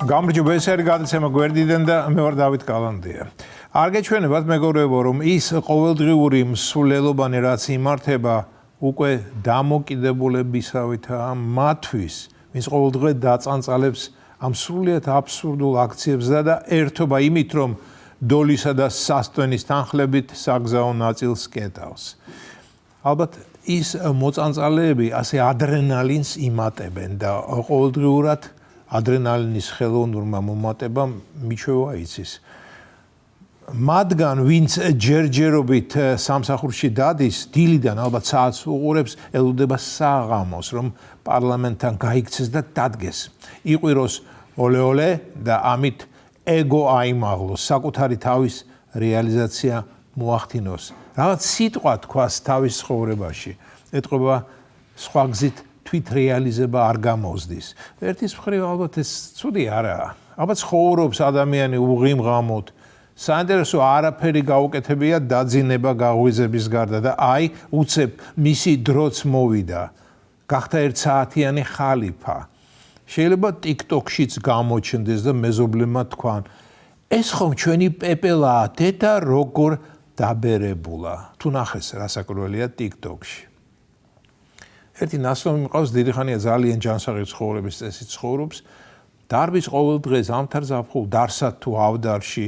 გამარჯობა, ეს არის გადაცემა გვერდიდან და მე ვარ დავით კალანდია. არ გეჩვენებათ მეგობრებო, რომ ის ყოველდღიური მსვლელობანი რაც იმართება უკვე დამოკიდებულებისავითაა მათთვის, ვინც ყოველდღე დაწანწალებს ამ სრულიად აბსურდულ აქციებს და ერთობა იმით, რომ დოლისა და სასტვენის თანხლებით საგზაო ნაწილს კეტავს. ალბათ ის მოწანწალეები ასე ადრენალინს იმატებენ და ყოველდღიურად ადრენალინის ხელოვნურმა მომატებამ მიჩვევა იცის. მათგან ვინც ჯერჯერობით სამსახურში დადის, დილიდან ალბათ საათს უყურებს, ელოდება საღამოს, რომ პარლამენტთან გაიქცეს და დადგეს. იყვიროს ოლე-ოლე და ამით ეგო აიმაღლოს, საკუთარი თავის რეალიზაცია მოახდინოს. რაღაც სიტყვა თქვას თავის ცხოვრებაში. ეტყობა სხვა გზით თვით რეალიზება არ გამოსდის. ერთის მხრივ ალბათ ეს ცუდი არაა. ალბათ ცხოვრობს ადამიანი უღიმღამოდ. საინტერესო არაფერი გაუკეთებია დაძინება გაღვიზების გარდა და აი უცებ მისი დროც მოვიდა. გახდა ერთ საათიანი ხალიფა. შეიძლება TikTok-შიც გამოჩნდეს და მეზობლებმა თქვან, ეს ხომ ჩვენი პეპელაა, დედა როგორ დაბერებულა. თუ ნახეს რა საკურველია TikTok-ში. ერთი ნასვამი მყავს, დიდი ხანია ძალიან ჯანსაღი ცხოვრების წესით ცხოვრობს. დარბის ყოველ დღე ზამთარ-ზაფხულ, დარსად თუ ავდარში,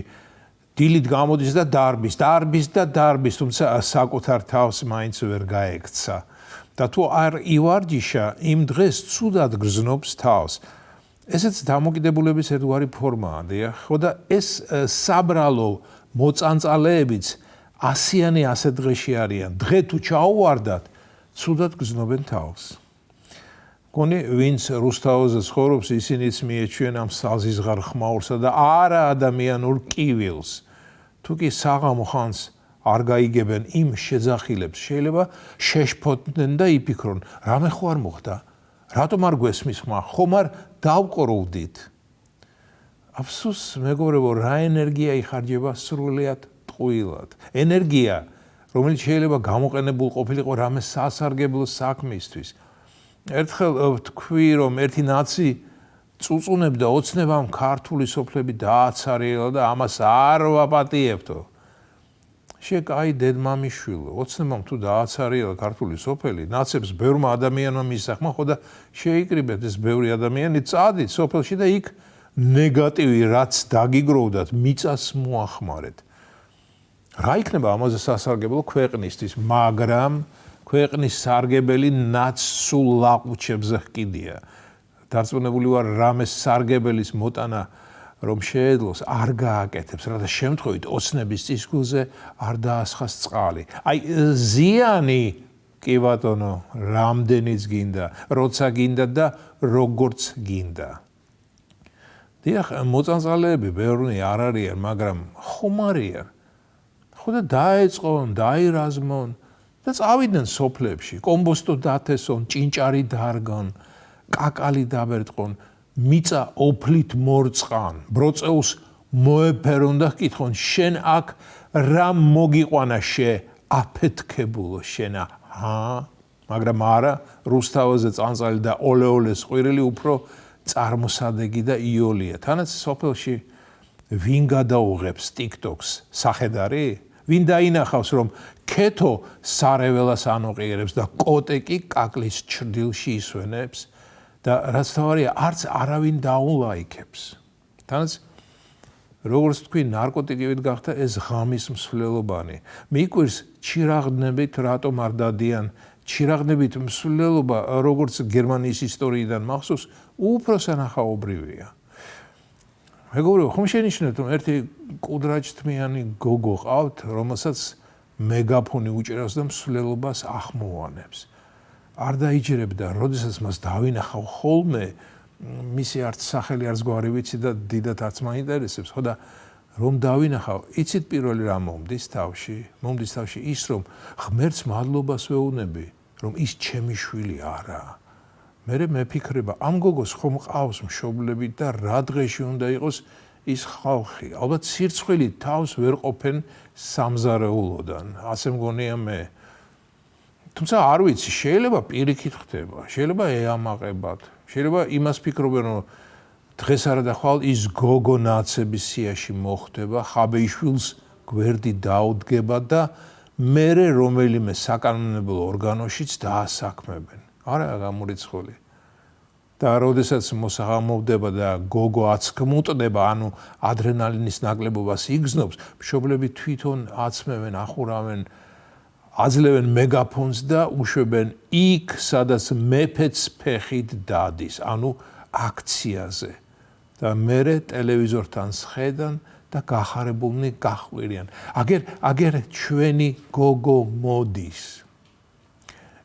დილით გამოდის და დარბის, თუმცა საკუთარ თავს მაინც ვერ გაექცა. და თუ არ ივარჯიშა, იმ დღეს ცუდად გრძნობს თავს. ესეც დამოკიდებულების ერთგვარი ფორმაა, დიახ. ხო და ეს საბრალო მოწანწალეებიც ასიანი ასეთ დღეში არიან. დღე თუ ჩაუვარდათ, ცუდად გრძნობენ თავს. გონი ვინც რუსთავზე ცხოვრობს, ისინიც მიეჩვენ ამ საზიზღარ ხმაურსა და არა ადამიანურ კივილს. თუ კი საღამო ხანს არ გაიგებენ იმ შეძახილებს, შეიძლება შეშფოთდნენ და იფიქრონ, რამე ხო არ მოხდა? რატომ არ გვესმის ხმა? ხომ არ დავყროვდით? აფსუს, მეგობრებო, რა ენერგია იხარჯება სრულიად ტყუილად. ენერგია, რომელიც შეიძლება გამოყენებულ ყოფილიყო რამე სასარგებლო საქმისთვის. ერთხელ თქვი, რომ ერთი ნაცი წუწუნებდა ოცნებამ ქართული სოფლები დააცარიელა და ამას არ ვაპატიებთო. კაი დედმამიშვილო, ოცნებამ თუ დააცარიელა ქართული სოფელი, ნაცებს ბევრმა ადამიანმა მისახმა, ხო და შეიკრიბეთ ეს ბევრი ადამიანი, წადით სოფელში და იქ ნეგატივი რაც დაგიგროვდათ, მიწას მოახმარეთ. რა იქნება ამაზე სასარგებლო ქვეყნისთვის, მაგრამ ქვეყნის სარგებელი ნაც სულ ლაყუჩებზე ჰკიდია. დარწმუნებული ვარ, რამე სარგებელის მოტანა რომ შეედლოს არ გააკეთებს, რათა შემთხვევით ოცნების წისქვილზე არ დაასხას წყალი. აი ზიანი კი ბატონო, რამდენიც გინდა, როცა გინდა და როგორც გინდა. დიახ, მოწანწალეები ბევრი არ არიან, მაგრამ ხომ არიან. ხო და დაეწყონ, დაირაზმონ და წავიდნენ სოფლებში, კომბოსტო დათესონ, ჭინჭარი დარგონ, კაკალი დაბერტყონ, მიწა ოფლით მორწყან, ბროწეულს მოეფერონ და ჰკითხონ, შენ აქ რა მოგიყვანა აფეთქებულო შენა, მაგრამ არა, რუსთავაზე წანწალი და ოლე-ოლეს ყვირილი უფრო წარმოსადეგი და იოლია. თანაც სოფელში ვინ გადაუღებს TikTok-ს, სახედარი? ვინ დაინახავს, რომ ქეთო სარეველას ანოყიერებს და კოტეკი კაკლის ჩრდილში ისვენებს და რაც თავარია, არც არავინ დაულაიქებს. თანაც როგორც თქვი, ნარკოტიკივით გახდა ეს ღამის მსვლელობანი. მიკვირს ჩირაღდნებით რატომ არ დადიან, ჩირაღდნებით მსვლელობა, როგორც გერმანიის ისტორიიდან მახსოვს, უფრო სანახაობრივია. მეგობრებო, ხომ შენიშნეთ, რომ ერთი კუდრაჭთმიანი გოგო ყავთ, რომელსაც მეგაფონი უჭერავს და მსვლელობას ახმოვანებს. არ დაიჯერებდა, როდესაც მას დავინახავ ხოლმე, მისი არც სახელი არც გვარი ვიცი და დიდად არც მაინტერესებს, ხო და რომ დავინახავ, იცით პირველი რა მომდის თავში? მომდის თავში ის, რომ ღმერთს მადლობას ვეუბნები, რომ ის ჩემი შვილი არაა. მერე მეფიქრება, ამ გოგოს ხომ ყავს მშობლები და რა დღეში უნდა იყოს ის ხალხი. ალბათ სირცხვილი თავს ვერ ყოფენ სამზარეულოდან. ასე მგონია მე. თუმცა არ ვიცი, შეიძლება პირიქით ხდება, შეიძლება ეამაყებათ, შეიძლება იმას ფიქრობენ, რომ დღეს არადახვალ ის გოგო ნაცების სიაში მოხდება, ხაბეიშვილს გვერდი დაუდგება და მერე რომელიმე საკანონმდებლო ორგანოშიც დაასაქმებენ. არა გამორიცხული. და როდესაც მოსაღამოვდება და გოგო აცქმუტდება, ანუ ადრენალინის ნაკლებობას იგრძნობს, მშობლები თვითონ აცმევენ, ახურავენ, აძლევენ მეგაფონს და უშვებენ იქ, სადაც მეფეც ფეხით დადის, ანუ აქციაზე. და მერე ტელევიზორთან სხედან და გახარებულნი გაჰყვირიან. აგერ ჩვენი გოგო მოდის.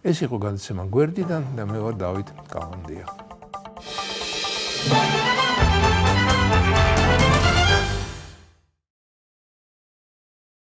ეს იყო გადაცემა გვერდიდან და მე ვარ დავით კალანდია.